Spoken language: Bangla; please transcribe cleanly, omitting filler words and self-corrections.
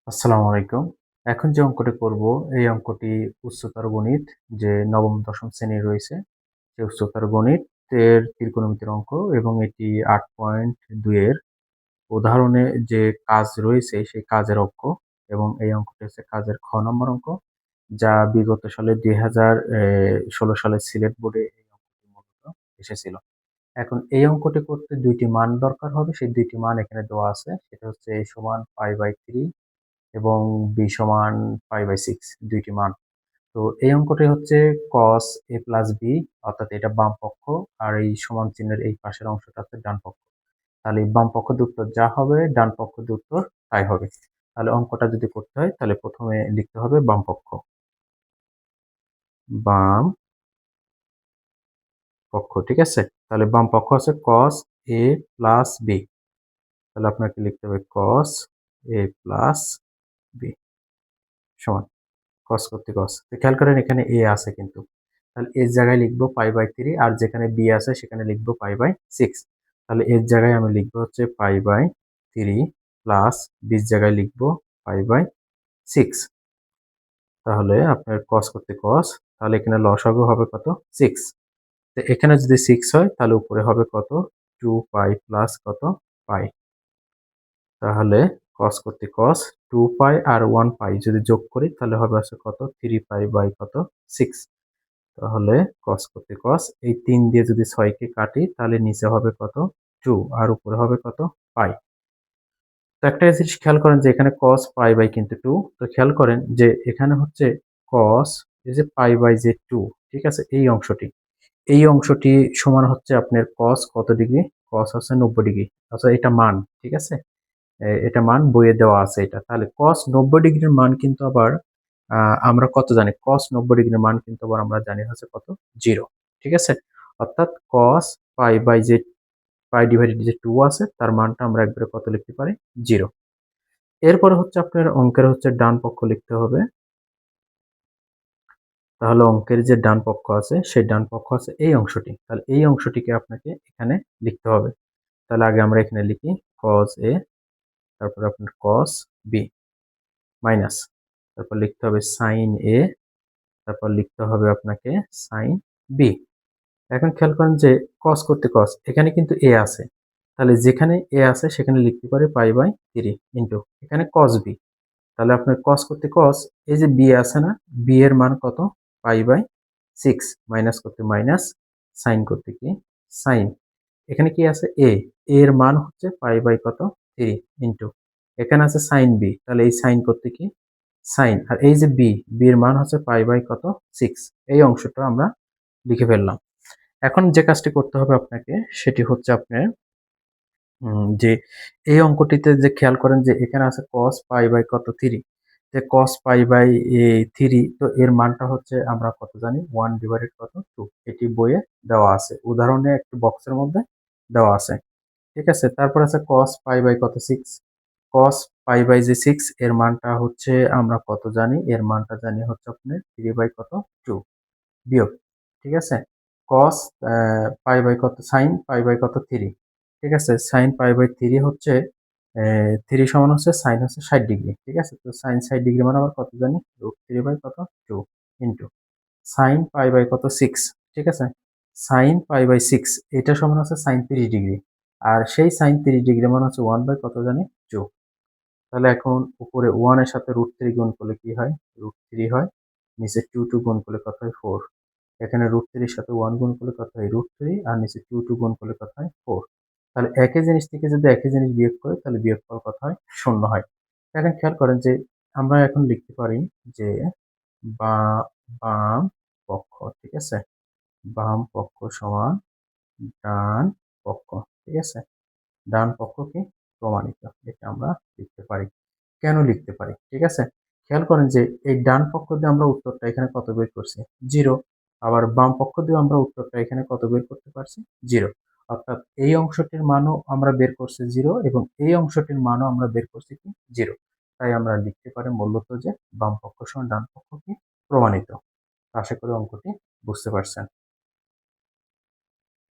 আসসালামু আলাইকুম। এখন যে অঙ্কটি করব, এই অঙ্কটি উচ্চতর গণিত যে নবম দশম শ্রেণী রয়েছে, সেই উচ্চতর গণিতের ত্রিকোণমিতির অঙ্ক এবং এটি ৮.২ এর উদাহরণে যে কাজ রয়েছে সেই কাজের অঙ্ক এবং এই অঙ্কটি হচ্ছে কাজের খ নম্বর অঙ্ক, যা বিগত সালে ২০১৬ সালে সিলেট বোর্ডে এই অঙ্কটি মূলত এসেছিল। এখন এই অঙ্কটি করতে ২ টি মান দরকার হবে। সেই ২ টি মান এখানে দেওয়া আছে। সেটা হচ্ছে a সমান π/3 এবং b সমান π/6, ২ টি মান। তো এই অঙ্কটি হচ্ছে cos a প্লাস b, অর্থাৎ এটা বাম পক্ষ, আর এই সমান চিহ্নের এই পাশের অংশটা হচ্ছে ডান পক্ষ। তাহলে এই বাম পক্ষ দিয়ে উত্তর যা হবে, ডান পক্ষ দিয়ে উত্তর তাই হবে। তাহলে অঙ্কটা যদি করতে হয় তাহলে প্রথমে লিখতে হবে বাম পক্ষ। বাম পক্ষ, ঠিক আছে? তাহলে বাম পক্ষ হচ্ছে cos a প্লাস b। তাহলে আপনাকে লিখতে হবে cos a প্লাস b সমান cos করতে cos। তো খেয়াল করেন এখানে a আছে কিন্তু। তাহলে এর জায়গায় লিখবো π/3, আর যেখানে b আছে সেখানে লিখবো π/6। তাহলে এর জায়গায় আমি লিখবো হচ্ছে π/3 প্লাস b এর জায়গায় লিখবো π/6। তাহলে আপনার cos করতে cos, তাহলে এখানে লসাগু হবে কত? 6। তো এখানে যদি 6 হয় তাহলে উপরে হবে কত? 2π প্লাস কত? পাই। তাহলে cos করতে cos, 2π আর 1π যদি যোগ করি তাহলে হবে আছে কত? 3π কত? 6। তাহলে cos করতে cos, এই 3 দিয়ে যদি 6 কে কাটি তাহলে নিচে হবে কত? 2 আর উপরে হবে কত? পাই। তো একটা জিনিস খেয়াল করেন যে এখানে cos π/, কিন্তু 2। তো খেয়াল করেন যে এখানে হচ্ছে cos, এই যে π/, যে 2, ঠিক আছে? এই অংশটি সমান হচ্ছে আপনার cos কত ডিগ্রি? cos হচ্ছে 90 ডিগ্রি। আচ্ছা, এটা মান, ঠিক আছে? এটা মান বইয়ে দেওয়া আছে এটা। তাহলে cos 90 ডিগ্রির মান কিন্তু আবার আমরা কত জানি? cos 90 ডিগ্রির মান কিন্তু আবার আমরা জানি হচ্ছে কত? 0, ঠিক আছে? অর্থাৎ cos π/, যে π ডিভাইডেড যে 2 আছে তার মানটা আমরা একবারে কত লিখতে পারি? 0। এরপরে হচ্ছে আপনার অঙ্কের হচ্ছে ডান পক্ষ লিখতে হবে। তাহলে অঙ্কের যে ডান পক্ষ আছে সেই ডান পক্ষ আছে এই অংশটি। তাহলে এই অংশটিকে আপনাকে এখানে লিখতে হবে। তাহলে আগে আমরা এখানে লিখি cos a, তারপর আপনার cos b মাইনাস, তারপর লিখতে হবে sin a, তারপর লিখতে হবে আপনাকে sin b। এখন খেয়াল করেন যে cos করতে cos, এখানে কিন্তু a আছে। তাহলে যেখানে a আছে সেখানে লিখতে পারি π/3 ইন্টু এখানে cos b। তাহলে আপনার cos করতে cos, এই যে b আছে না, b এর মান কত? π/6 মাইনাস করতে মাইনাস, sin করতে কি? sin। এখানে কি আছে? a, এর মান হচ্ছে কত? 3 ইন্টু এখানে আছে sin b, তাহলে এই sin করতে কি? sin। আর এই যে b এর মান হচ্ছে কত? 6। এই অংশটা আমরা লিখে ফেললাম। এখন যে কাজটি করতে হবে আপনাকে সেটি হচ্ছে আপনার যে এই অঙ্কটিতে যে খেয়াল করেন যে এখানে আছে cos কত? 3। যে cos π/3, তো এর মানটা হচ্ছে আমরা কত জানি? 1 ডিভাইডেড কত? 2। এটি বইয়ে দেওয়া আছে। উদাহরণে একটি বক্সের মধ্যে দেওয়া আছে। ঠিক আছে? তারপর আছে cos π/, কত? 6। cos π/, যে 6 এর মানটা হচ্ছে আমরা কত জানি? এর মানটা জানি হচ্ছে আপনার 3 কত? 2 বিয়োগ। ঠিক আছে? cos কত? sin কত? 3। ঠিক আছে? sin π/3 হচ্ছে 3 সমান হচ্ছে sin হচ্ছে 60 ডিগ্রি। ঠিক আছে? তো sin 60 ডিগ্রি মানে আবার কত জানি? √3 কত? 2 ইন্টু sin কত? 6। ঠিক আছে? sin π/6 এটা সমান হচ্ছে sin 30 ডিগ্রি। আর সেই sin 30 ডিগ্রি মানে হচ্ছে 1 কত জানি? 2। তাহলে এখন উপরে 1 এর সাথে √3 গুণ করলে কি হয়? √3 হয়। নিচে 2 গুণ করলে কত হয়? 4। এখানে √3 এর সাথে 1 গুণ করলে কত হয়? √3, আর নিচে 2 গুণ করলে কত হয়? 4। তাহলে একই জিনিস থেকে যদি একই জিনিস বিয়োগ করি তাহলে বিয়োগফল কত হয়? 0 হয়। এখন খেয়াল করেন যে আমরা এখন লিখতে পারি যে বা বাম পক্ষ, ঠিক আছে? বাম পক্ষ সমান ডান পক্ষ, ঠিক আছে? ডান পক্ষ কি? প্রমাণিত। এটা আমরা লিখতে পারি। কেন লিখতে পারি? ঠিক আছে? খেয়াল করেন যে এই ডান পক্ষ দিয়ে আমরা উত্তরটা এখানে কত বের করছি? 0। আবার বাম পক্ষ দিয়ে আমরা উত্তরটা এখানে কত বের করতে পারছি? 0। অর্থাৎ এই অংশটির মানও আমরা বের করছি 0 এবং এই অংশটির মানও আমরা বের করছি কি? 0। তাই আমরা লিখতে পারি মূলত যে বাম পক্ষ সমান ডান পক্ষ কি? প্রমাণিত। আশা করি অঙ্কটি বুঝতে পারছেন।